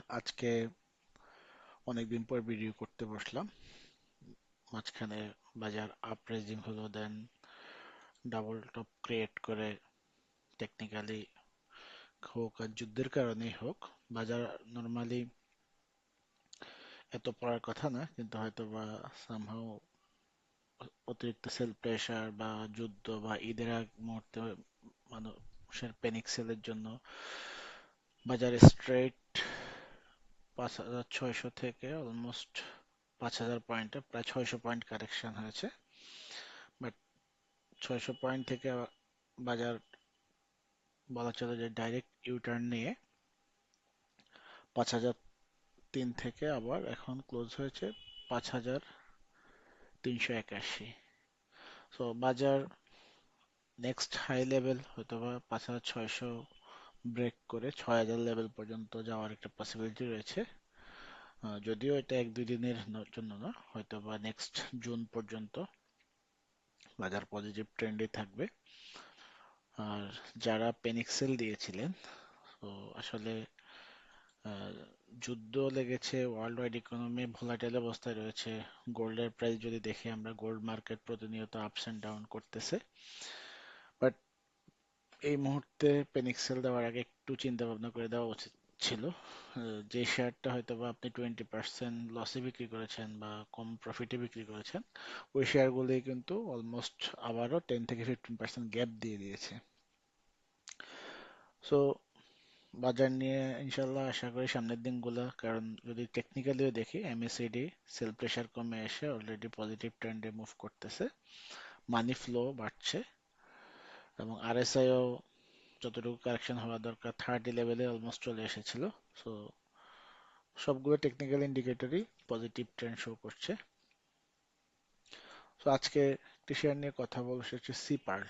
আজকে অনেকদিন পর ভিডিও করতে বসলাম। মাঝখানে বাজার আপরাইজিং হলো, দেন ডাবল টপ ক্রিয়েট করে টেকনিক্যালি হোক আর যুদ্ধের কারণেই হোক, বাজার নর্মালি এত পড়ার কথা না, কিন্তু হয়তো বা সামহাও অতিরিক্ত সেল প্রেশার বা যুদ্ধ বা ঈদের আগ মুহূর্তে মানুষের প্যানিক সেলের জন্য বাজারে স্ট্রেট 5,600 থেকে অলমোস্ট 5,000 পয়েন্টে প্রায় 600 পয়েন্ট কারেকশন হয়েছে। বাট 600 পয়েন্ট থেকে বাজার বলা চলে যে ডাইরেক্ট ইউটার্ন নিয়ে 5,003 থেকে আবার এখন ক্লোজ হয়েছে 5,381। সো বাজার নেক্সট হাই লেভেল হয়তোবা 5,600 ব্রেক করে 6,000 লেভেল পর্যন্ত যাওয়ার একটা পসিবিলিটি রয়েছে। যদিও এটা এক দুই দিনের জন্য না, হয়তোবা নেক্সট জুন পর্যন্ত বাজার পজিটিভ ট্রেন্ডে থাকবে। আর যারা পেনিক্সেল দিয়েছিলেন, তো আসলে আহ, যুদ্ধ লেগেছে, ওয়ার্ল্ড ওয়াইড ইকোনমি ভোলাটাইল অবস্থায় রয়েছে। গোল্ডের প্রাইস যদি দেখি আমরা, গোল্ড মার্কেট প্রতিনিয়ত আপস এন্ড ডাউন করতেছে। বাট এই মুহূর্তে পেনিক্সেল দেওয়ার আগে একটু চিন্তা ভাবনা করে দেওয়া উচিত ছিল। যে শেয়ারটা হয়তো বা আপনি 20% লসে বিক্রি করেছেন বা কম প্রফিটে বিক্রি করেছেন, ওই শেয়ারগুলি কিন্তু অলমোস্ট আবারও 10 থেকে 15% গ্যাপ দিয়ে দিয়েছে। সো বাজার নিয়ে ইনশাল্লাহ আশা করি সামনের দিনগুলো, কারণ যদি টেকনিক্যালিও দেখি, এমএসিডি সেল প্রেশার কমে এসে অলরেডি পজিটিভ ট্রেন্ডে মুভ করতেছে, মানি ফ্লো বাড়ছে, এবং আরএসআইও যতটুকু কারেকশন হওয়া দরকার 30 লেভেলে অলমোস্ট চলে এসেছিল। সো সবগুলো টেকনিক্যাল ইন্ডিকেটরই পজিটিভ ট্রেন্ড শো করছে। সো আজকে একটি শেয়ার নিয়ে কথা বলবো, সেটা হচ্ছে সি পার্ল।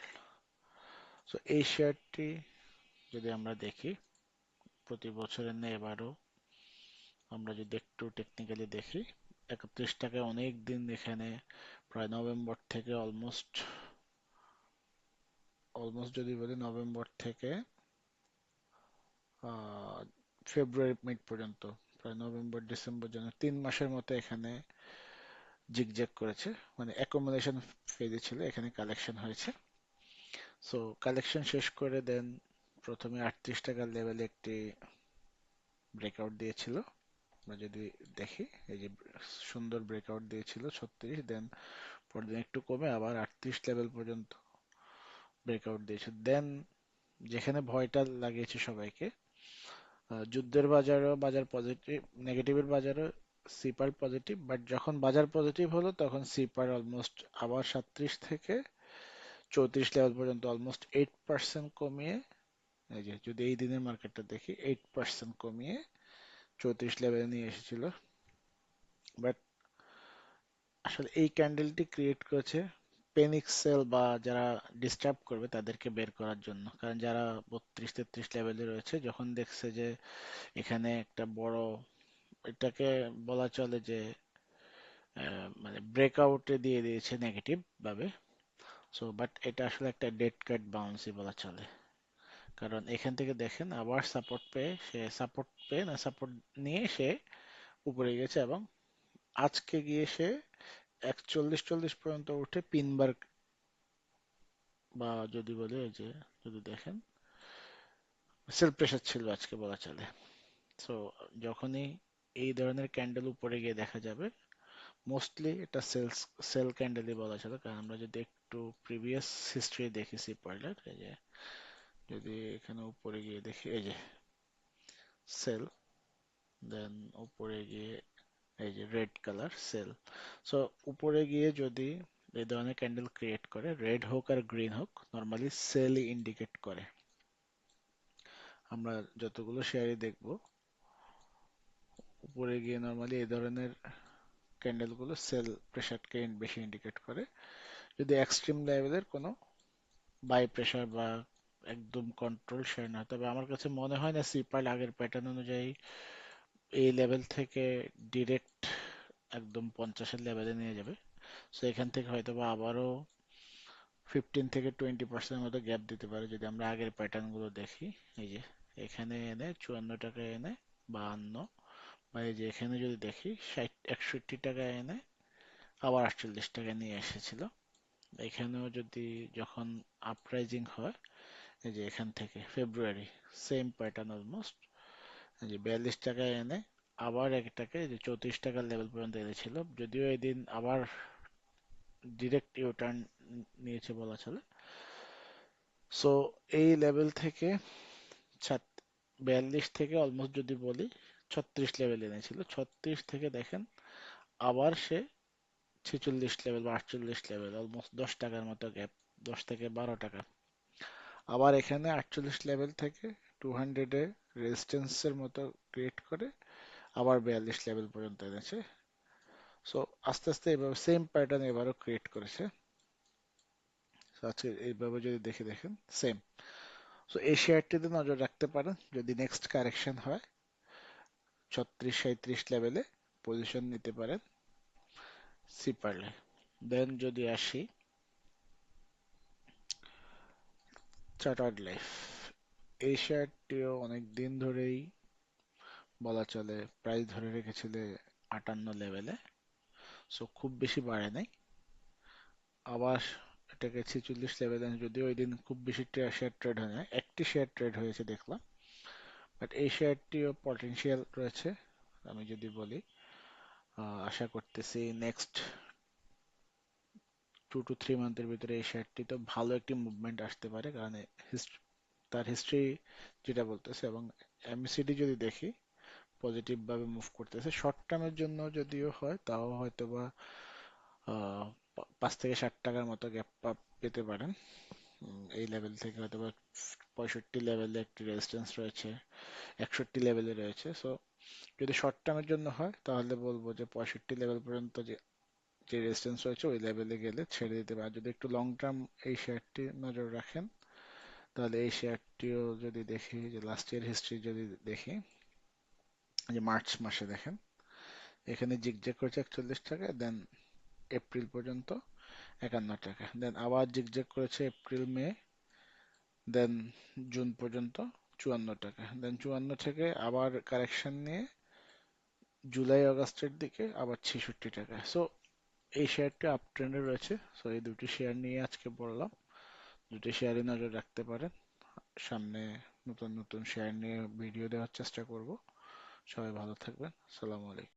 সো এই শেয়ারটি যদি আমরা দেখি, প্রতি বছরের ন্যায় এবারও আমরা যদি একটু টেকনিক্যালি দেখি, 31 টাকায় অনেক দিন এখানে প্রায় নভেম্বর থেকে অলমোস্ট অলমোস্ট যদি বলি নভেম্বর থেকে আহ, ফেব্রুয়ারি মিড পর্যন্ত, প্রায় নভেম্বর ডিসেম্বর যেন 3 মাসের মতো এখানে জিগজ্যাগ করেছে, মানে অ্যাকুমুলেশন ফেজে ছিল, এখানে কালেকশন হয়েছে। সো কালেকশন শেষ করে দেন প্রথমে 38 টাকার লেভেলে একটি ব্রেকআউট দিয়েছিল। আমরা যদি দেখি, এই যে সুন্দর ব্রেকআউট দিয়েছিল 36, দেন পরদিন একটু কমে আবার 38 লেভেল পর্যন্ত ব্রেকআউট দিয়েছে। দেন যেখানে ভয়টা লাগিয়েছে সবাইকে, যুদ্ধের বাজারও বাজার পজিটিভ, নেগেটিভের বাজারও সিপার পজিটিভ, বাট যখন বাজার পজিটিভ হলো তখন সিপার অলমোস্ট আবার 37 থেকে 34 লেভেল পর্যন্ত অলমোস্ট 8% কমিয়ে, এই যে যদি এই দিনের মার্কেটটা দেখি, 8% কমিয়ে 34 লেভেলে নিয়ে এসেছিল। বাট আসলে এই ক্যান্ডেলটি ক্রিয়েট করেছে পেনিক সেল বা যারা ডিস্টার্ব করবে তাদেরকে বের করার জন্য, কারণ যারা 32-33 লেভেলে রয়েছে, যখন দেখছে যে এখানে একটা বড়, এটাকে বলা চলে যে মানে ব্রেকআউটে দিয়ে দিয়েছে নেগেটিভ ভাবে। সো বাট এটা আসলে একটা ডেড ক্যাট বাউন্সই বলা চলে, কারণ এখান থেকে দেখেন আবার সাপোর্ট পেয়ে না, সাপোর্ট নিয়ে সে উপরে গেছে, এবং আজকে গিয়ে সে 41-40 পর্যন্ত উঠে পিনবার, বা যদি বলি এই যে যদি দেখেন সেল প্রেসার ছিল আজকে বলা চলে। সো যখনই এই ধরনের ক্যান্ডেল উপরে গিয়ে দেখা যাবে, মোস্টলি এটা সেল ক্যান্ডেলই বলা চলে, কারণ আমরা যদি একটু প্রিভিয়াস হিস্ট্রি দেখি সিপারলার, এই যে যদি এখানে উপরে গিয়ে দেখি, এই যে সেল, দেন উপরে গিয়ে এই যে রেড কালার সেল। সো উপরে গিয়ে যদি এই ধরনের ক্যান্ডেল ক্রিয়েট করে, রেড হোক আর গ্রিন হোক, নর্মালি সেলই ইন্ডিকেট করে। আমরা যতগুলো শেয়ারই দেখবো, উপরে গিয়ে নর্মালি এই ধরনের ক্যান্ডেলগুলো সেল প্রেসারকে বেশি ইন্ডিকেট করে, যদি এক্সট্রিম লেভেলের কোনো বাই প্রেসার বা একদম কন্ট্রোল শেয়ার না হয়। তবে আমার কাছে মনে হয় না সিপাল আগের প্যাটার্ন অনুযায়ী এই লেভেল থেকে ডিরেক্ট একদম 50-এর লেভেলে নিয়ে যাবে। সো এখান থেকে হয়তো বা আবারও 15 থেকে 20% মতো গ্যাপ দিতে পারে, যদি আমরা আগের প্যাটার্ন গুলো দেখি। এই যে এখানে এনে 54 টাকায় এনে 52, বা এই যে এখানে যদি দেখি 61টাকায় এনে আবার 48 টাকা নিয়ে এসেছিল। এখানেও যদি যখন আপরাইজিং হয়, এই যে এখান থেকে ফেব্রুয়ারি, সেম প্যাটার্ন অলমোস্ট, এই যে 42 টাকায় এনে আবার একটাকে যে 34 টাকার লেভেল পর্যন্ত এনেছিল, যদিও এদিন আবার ডিরেক্ট ইউটার্ন নিয়েছে বলা চলে। সো এই লেভেল থেকে 42 থেকে অলমোস্ট যদি বলি 36 লেভেল এনেছিল, 36 থেকে দেখেন আবার সে 46 লেভেল বা 48 লেভেল, অলমোস্ট 10 টাকার মতো গ্যাপ, 10 থেকে 12 টাকা। আবার এখানে 48 লেভেল থেকে 200-এ রেজিস্ট্যান্সের মতো ক্রিয়েট করে আবার 42 লেভেল পর্যন্ত এনেছে। সো আস্তে আস্তে এভাবে সেম প্যাটার্ন এবারও ক্রিয়েট করেছে। So আজকে এইভাবে যদি দেখে দেখেন সেম। সো এই শেয়ারটিতে নজর রাখতে পারেন, যদি নেক্সট কারেকশন হয় 36-37 লেভেলে পজিশন নিতে পারেন সিপারলে। দেন যদি আসি চার্টার্ড লাইফ, এই শেয়ারটিও অনেক দিন ধরেই বলা চলে প্রাইস ধরে রেখেছিল 58 লেভেলে। সো খুব বেশি বাড়ে নাই, আবার এটাকে 46 লেভেলে, যদিও ওই দিন খুব বেশি শেয়ার ট্রেড হয় না, একটি শেয়ার ট্রেড হয়েছে দেখলাম। বাট এই শেয়ারটিও পটেনশিয়াল রয়েছে। আমি যদি বলি আশা করতেছি নেক্সট 2 to 3 মান্থের ভিতরে এই শেয়ারটি তো ভালো একটি মুভমেন্ট আসতে পারে, কারণ তার হিস্ট্রি যেটা বলতেছে, এবং এমসিডি যদি দেখি পজিটিভ ভাবে মুভ করতেছে। শর্ট টার্মের জন্য যদিও হয় তাও হয়তো বা 5 থেকে 7 টাকার মতো গ্যাপ পেতে পারেন। এই লেভেল থেকে হয়তো বা 65 লেভেলে একটি রেজিস্ট্যান্স রয়েছে, 61 লেভেলে রয়েছে। সো যদি শর্ট টার্মের জন্য হয় তাহলে বলবো যে 65 লেভেল পর্যন্ত যে যে রেজিস্ট্যান্স রয়েছে ওই লেভেলে গেলে ছেড়ে দিতে পারে। আর যদি একটু লং টার্ম এই শেয়ারটি নজর রাখেন, তাহলে এই শেয়ারটিও যদি দেখি যে লাস্ট ইয়ার হিস্ট্রি যদি দেখি, যে মার্চ মাসে দেখেন এখানে জিগজ্যাগ করেছে 41 টাকা, দেন এপ্রিল পর্যন্ত 51 টাকা, দেন আবার জিগজ্যাগ করেছে এপ্রিল মে, দেন জুন পর্যন্ত 54 টাকা, দেন 54 থেকে আবার কারেকশন নিয়ে জুলাই আগস্টের দিকে আবার 66 টাকা। সো এই শেয়ারটি আপ ট্রেন্ডে রয়েছে। সো এই দুটি শেয়ার নিয়ে আজকে বললাম, দুটি শেয়ারই নজর রাখতে পারেন। সামনে নতুন নতুন শেয়ার নিয়ে ভিডিও দেওয়ার চেষ্টা করব। সবাই ভালো থাকবেন। সালাম আলাইকুম।